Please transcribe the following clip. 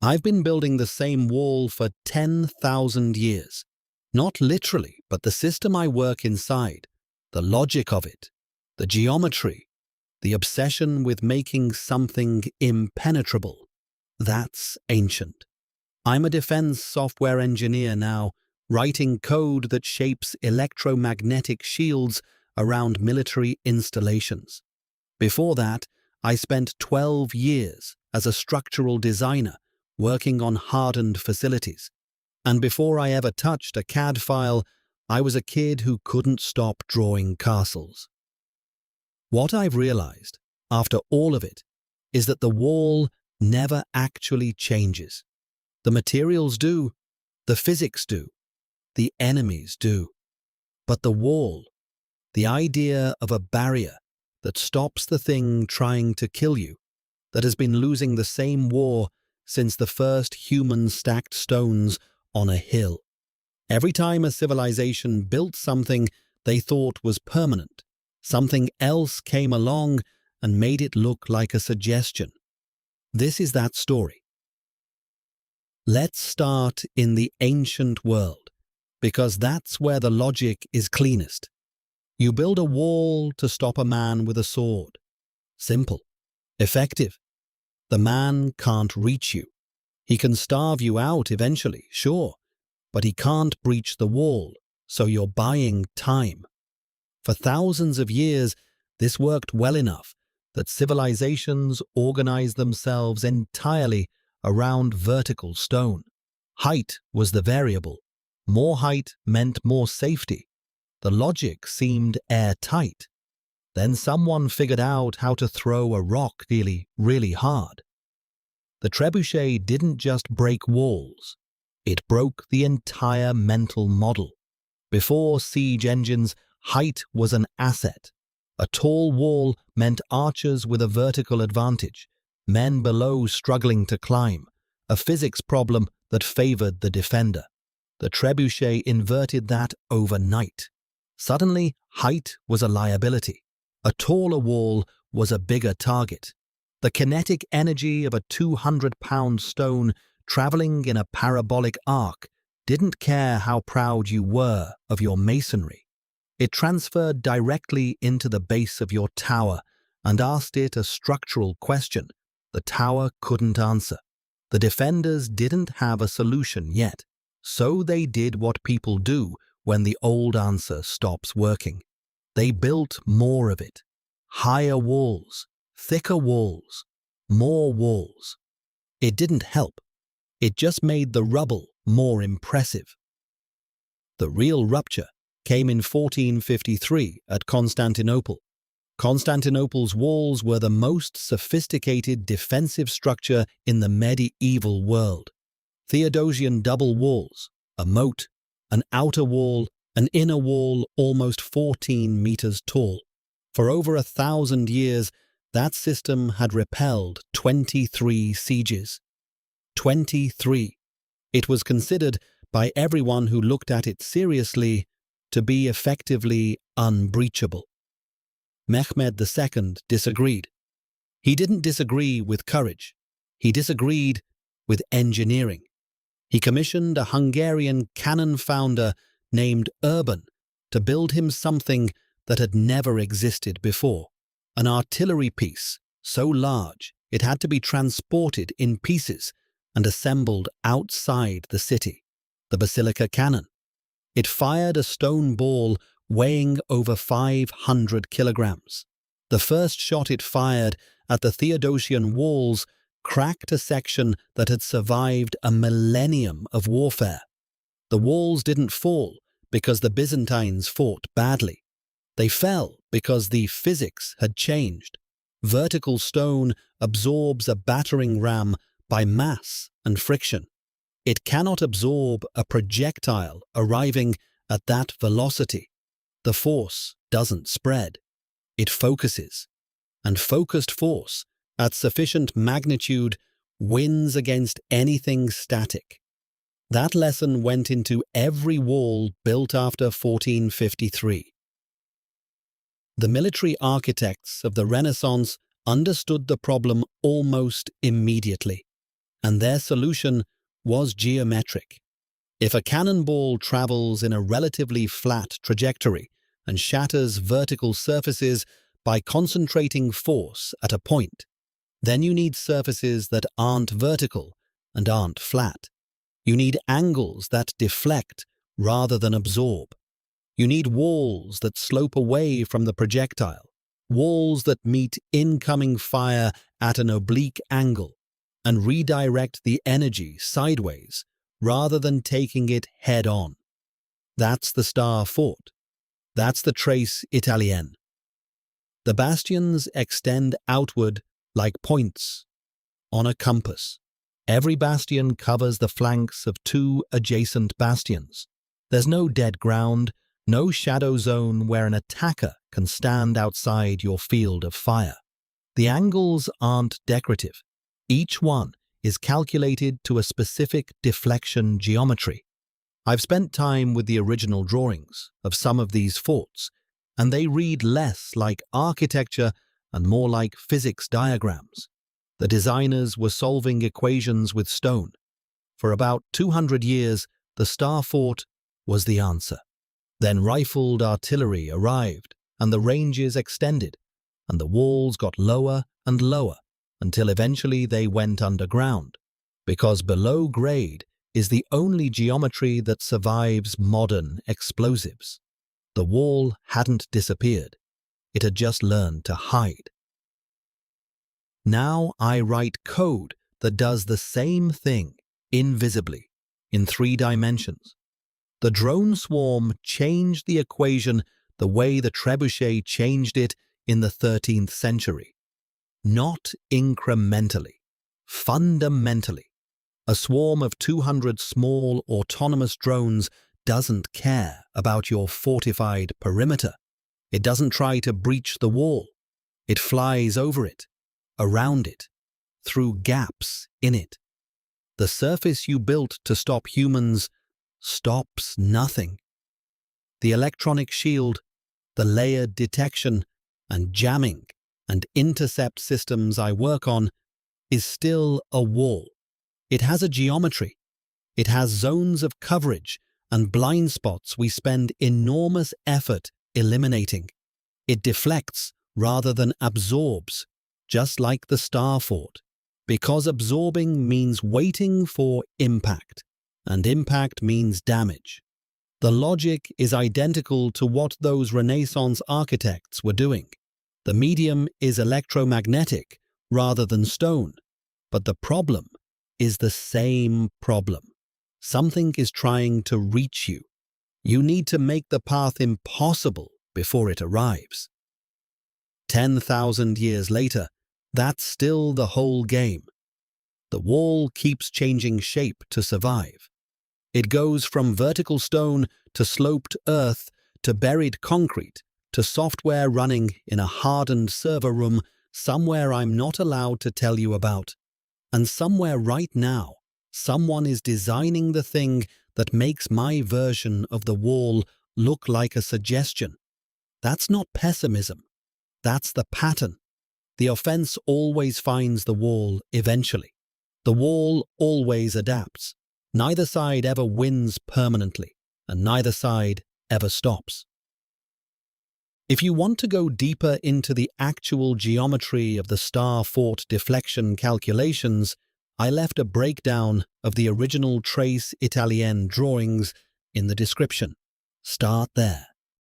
I've been building the same wall for 10,000 years. Not literally, but the system I work inside, the logic of it, the geometry, the obsession with making something impenetrable. That's ancient. I'm a defense software engineer now, writing code that shapes electromagnetic shields around military installations. Before that, I spent 12 years as a structural designer working on hardened facilities. And before I ever touched a CAD file, I was a kid who couldn't stop drawing castles. What I've realized, after all of it, is that the wall never actually changes. The materials do, the physics do, the enemies do. But the wall, the idea of a barrier that stops the thing trying to kill you, that has been losing the same war since the first humans stacked stones on a hill. Every time a civilization built something they thought was permanent, something else came along and made it look like a suggestion. This is that story. Let's start in the ancient world, because that's where the logic is cleanest. You build a wall to stop a man with a sword. Simple. Effective. The man can't reach you. He can starve you out eventually, sure, but he can't breach the wall, so you're buying time. For thousands of years, this worked well enough that civilizations organized themselves entirely around vertical stone. Height was the variable. More height meant more safety. The logic seemed airtight. Then someone figured out how to throw a rock really hard. The trebuchet didn't just break walls. It broke the entire mental model. Before siege engines, height was an asset. A tall wall meant archers with a vertical advantage, men below struggling to climb, a physics problem that favored the defender. The trebuchet inverted that overnight. Suddenly, height was a liability. A taller wall was a bigger target. The kinetic energy of a 200-pound stone traveling in a parabolic arc didn't care how proud you were of your masonry. It transferred directly into the base of your tower and asked it a structural question the tower couldn't answer. The defenders didn't have a solution yet, so they did what people do when the old answer stops working. They built more of it. Higher walls, thicker walls, more walls. It didn't help. It just made the rubble more impressive. The real rupture came in 1453 at Constantinople. Constantinople's walls were the most sophisticated defensive structure in the medieval world. Theodosian double walls, a moat, an outer wall, an inner wall almost 14 meters tall. For over 1,000 years, that system had repelled 23 sieges. 23. It was considered by everyone who looked at it seriously to be effectively unbreachable. Mehmed II disagreed. He didn't disagree with courage. He disagreed with engineering. He commissioned a Hungarian cannon founder named Urban to build him something that had never existed before. An artillery piece so large it had to be transported in pieces and assembled outside the city. The Basilica cannon. It fired a stone ball weighing over 500 kilograms. The first shot it fired at the Theodosian walls cracked a section that had survived a millennium of warfare. The walls didn't fall because the Byzantines fought badly. They fell because the physics had changed. Vertical stone absorbs a battering ram by mass and friction. It cannot absorb a projectile arriving at that velocity. The force doesn't spread. It focuses. And focused force, at sufficient magnitude, wins against anything static. That lesson went into every wall built after 1453. The military architects of the Renaissance understood the problem almost immediately. and their solution was geometric. If a cannonball travels in a relatively flat trajectory and shatters vertical surfaces by concentrating force at a point, then you need surfaces that aren't vertical and aren't flat. You need angles that deflect rather than absorb. You need walls that slope away from the projectile, walls that meet incoming fire at an oblique angle and redirect the energy sideways rather than taking it head-on. That's the star fort. That's the trace Italienne. The bastions extend outward like points on a compass. Every bastion covers the flanks of two adjacent bastions. There's no dead ground, no shadow zone where an attacker can stand outside your field of fire. The angles aren't decorative. Each one is calculated to a specific deflection geometry. I've spent time with the original drawings of some of these forts, and they read less like architecture and more like physics diagrams. The designers were solving equations with stone. For about 200 years, the star fort was the answer. Then rifled artillery arrived, and the ranges extended, and the walls got lower and lower, until eventually they went underground, because below grade is the only geometry that survives modern explosives. The wall hadn't disappeared. It had just learned to hide. Now I write code that does the same thing, invisibly, in 3 dimensions. The drone swarm changed the equation the way the trebuchet changed it in the 13th century. Not incrementally, fundamentally. A swarm of 200 small autonomous drones doesn't care about your fortified perimeter. It doesn't try to breach the wall. It flies over it, around it, through gaps in it. The surface you built to stop humans stops nothing. The electronic shield, the layered detection and jamming and intercept systems I work on is still a wall. It has a geometry. It has zones of coverage and blind spots we spend enormous effort eliminating. It deflects rather than absorbs, just like the star fort, because absorbing means waiting for impact, and impact means damage. The logic is identical to what those Renaissance architects were doing. The medium is electromagnetic rather than stone, but the problem is the same problem. Something is trying to reach you. You need to make the path impossible before it arrives. 10,000 years later, that's still the whole game. The wall keeps changing shape to survive. It goes from vertical stone to sloped earth to buried concrete to software running in a hardened server room somewhere I'm not allowed to tell you about. And somewhere right now, someone is designing the thing that makes my version of the wall look like a suggestion. That's not pessimism. That's the pattern. The offense always finds the wall eventually. The wall always adapts. Neither side ever wins permanently, and neither side ever stops. If you want to go deeper into the actual geometry of the star fort deflection calculations, I left a breakdown of the original Trace Italienne drawings in the description. Start there.